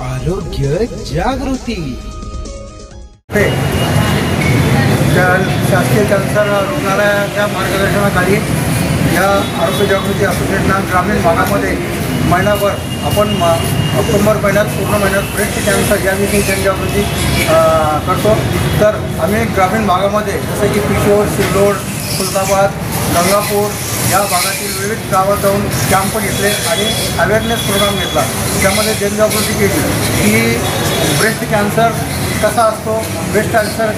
आरोग्य जागृती। शासकीय कॅन्सर रुग्णालयाच्या मार्गदर्शनाखाली या आरोग्य जागृती असोसिएशनला ग्रामीण भागामध्ये महिनाभर आपण ऑक्टोबर महिन्यात पूर्ण महिन्यात ब्रेस्ट कॅन्सर याविषयी जनजागृती करतो। तर आम्ही ग्रामीण भागामध्ये जसं की पिशोर, सिल्लोड, खुलताबाद, गंगापूर या भागातील विविध गावात जाऊन कॅम्प घेतले आणि अवेअरनेस प्रोग्राम घेतला। त्यामध्ये जनजागृती केली की ब्रेस्ट कॅन्सर कसा असतो, ब्रेस्ट कॅन्सर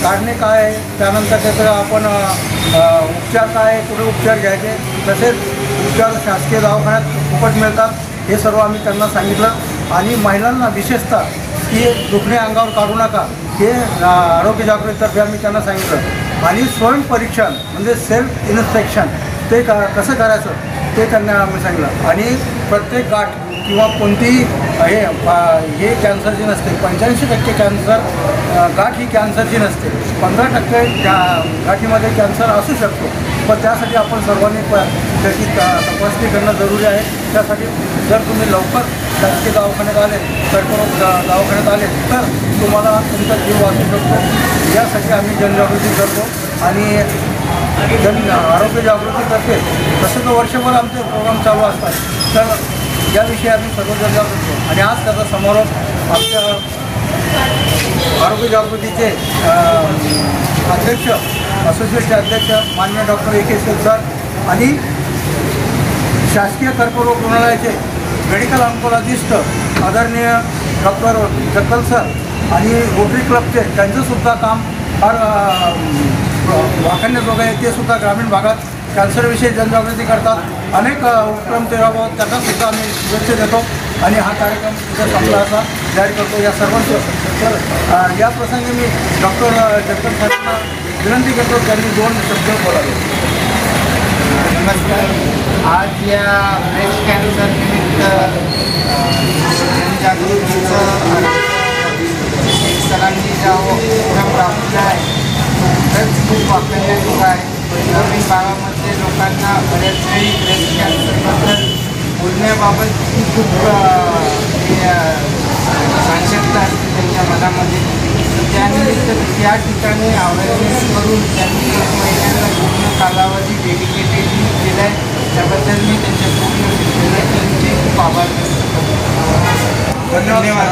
काढणे काय आहे, त्यानंतर त्याचं आपण उपचार काय आहे, कुठे उपचार घ्यायचे, तसेच उपचार शासकीय दवाखान्यात फुकट मिळतात हे सर्व आम्ही त्यांना सांगितलं। आणि महिलांना विशेषतः की दुखणे अंगावर काढू नका हे आरोग्य जागृतीतर्फे आम्ही त्यांना सांगितलं। आणि स्वयंपरीक्षण म्हणजे सेल्फ इन्स्पेक्शन ते कसं करायचं ते त्यांना आम्ही सांगितलं। आणि प्रत्येक गाठ किंवा कोणतीही हे कॅन्सरची नसते। 85% कॅन्सर गाठ ही कॅन्सरची नसते। 15% गाठीमध्ये कॅन्सर असू शकतो, पण त्यासाठी आपण सर्वांनी त्याची तपासणी करणं जरुरी आहे। त्यासाठी जर तुम्ही लवकर शासकीय दवाखान्यात आले, कर्करोग दवाखान्यात आले तर तुम्हाला तुमचा जीव वाचू शकतो। यासाठी आम्ही जनजागृती करतो आणि आरोग्य जागृतीतर्फे तसं तर वर्षभर आमचे प्रोग्राम चालू असतात। तर याविषयी आम्ही सर्वजण करतो आणि आज त्याचा समारोप आमच्या आरोग्य जागृतीचे अध्यक्ष, असोसिएशनचे अध्यक्ष माननीय डॉक्टर AK शेख सर आणि शासकीय कर्करोग रुग्णालयाचे मेडिकल ऑन्कोलॉजिस्ट आदरणीय डॉक्टर जक्कल सर आणि रोटरी क्लबचे त्यांचंसुद्धा काम फार वाखाणण्याजोगं आहे। ते सुद्धा ग्रामीण भागात कॅन्सरविषयी जनजागृती करतात। अनेक उपक्रम ते राबवतात, त्यांनासुद्धा आम्ही शुभेच्छा देतो आणि हा कार्यक्रम तिथे संपला असा जाहीर करतो या सर्वांचं। तर या प्रसंगी मी डॉक्टर जगदीश सरांना विनंती करतो त्यांनी 2 शब्द बोलावे। नमस्कार। आज या ब्रेस्ट कॅन्सर निमित्त जनजागृतीचं सरांनी जो उपक्रम राबवला आहे खरंच खूप वाखाणण्याजोगा आहे। ग्रामीण भागामध्ये लोकांना बऱ्याच वेळी ब्रेस्ट कॅन्सरबद्दल बोलण्याबाबत खूप साशंकता असते त्यांच्या मनामध्ये। त्यानिमित्त या ठिकाणी अवेअरनेस करून त्यांनी 1 महिन्याचा पूर्ण कालावधी डेडिकेटेडली केला आहे। त्याबद्दल मी त्यांच्या पूर्ण त्यांचे खूप आभार व्यक्त करतो। धन्यवाद।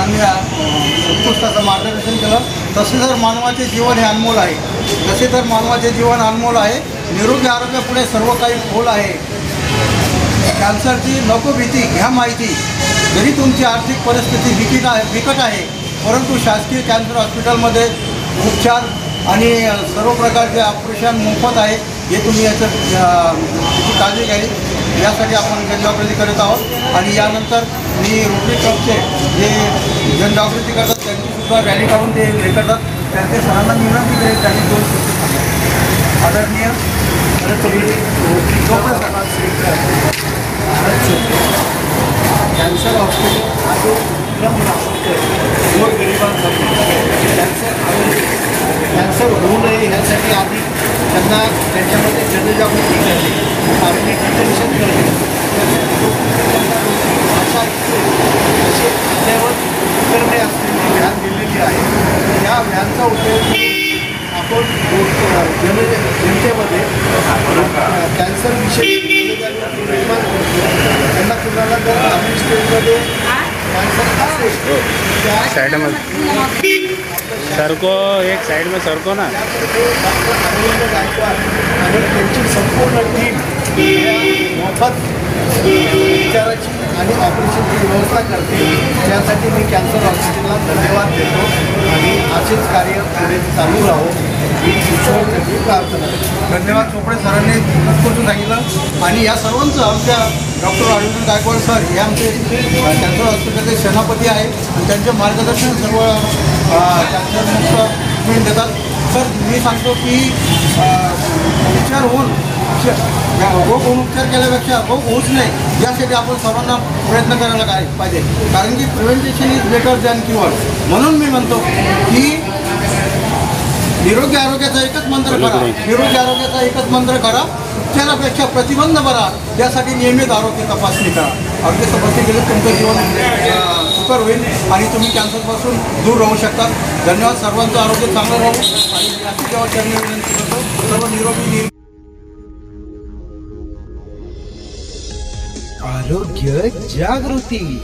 उत्कृष्टाचं मार्गदर्शन केलं। तसे तर मानवाचे जीवन हे अनमोल आहे, तसे तर मानवाचे जीवन अनमोल आहे। निरोगी आरोग्यापुढे सर्व काही खोल आहे। कॅन्सरची नको भीती घ्या माहिती। जरी तुमची आर्थिक परिस्थिती बिकट आहे परंतु शासकीय कॅन्सर हॉस्पिटलमध्ये उपचार आणि सर्व प्रकारचे ऑपरेशन मोफत आहे। हे तुम्ही याची काळजी घ्यावी यासाठी आपण जनजागृती करत आहोत। आणि यानंतर मी रोटरी क्लबचे जे जनजागृती करतात त्यांचीसुद्धा रॅली काढून ते हे करतात, त्यांचे सरांना विनंती करेल त्यांनी 2 शब्द आदरणीय कॅन्सर हॉस्पिटल हा जो उपक्रम राबवतो गोरगरिबांसाठी कॅन्सर होऊ नये ह्यासाठी आधी त्यांना त्यांच्यामध्ये जनजागृती करणे, आपली डिटेन्शन करणे, भाषा असे अद्यावत उपकरणे असलेली व्हॅन दिलेली आहे। या व्हॅनचा उपयोग आपण जनतेमध्ये कॅन्सरविषयी निर्माण करतो। त्यांना कुणाला जर ग्रामीण स्टेजमध्ये कॅन्सर असेल साइड में सरको, एक साइड में सरको ना। आणि त्यांची संपूर्ण टीम मोफत उपचाराची आणि ऑपरेशनची व्यवस्था करते। त्यासाठी मी कॅन्सर हॉस्पिटलला धन्यवाद देतो आणि असेच कार्य पुढे चालू राहो ही ईश्वराची प्रार्थना। धन्यवाद। चोपडे सरांनी उत्कृष्ट सांगितलं आणि या सर्वांचं आमच्या डॉक्टर अरविंद गायकवाड सर हे आमचे कॅन्सर हॉस्पिटलचे सेनापती आहे आणि त्यांचे मार्गदर्शन सर्व कॅन्सरमुक्त ट्रीटमेंट देतात। सर मी सांगतो की उपचार होऊन रोग होऊन उपचार केल्यापेक्षा रोग होऊच नाही यासाठी आपण सर्वांना प्रयत्न करायला पाहिजे, कारण की प्रिव्हेंटेशन इज बेटर दॅन क्युअर। म्हणून मी म्हणतो की निरोगी आरोग्याचा एकच मंत्र करा, निरोगी आरोग्याचा एकच मंत्र करा, उपचारापेक्षा प्रतिबंध बरा। यासाठी नियमित आरोग्य तपासणी करा। आरोग्य तपासणी केली तुमचं जीवन लवकर होईल आणि तुम्ही कॅन्सरपासून दूर राहू शकता. धन्यवाद. सर्वांचं आरोग्य चांगलं राहू आणि जास्तीत जास्त विनंती करतो. सर्व निरोगी आरोग्य जागृती.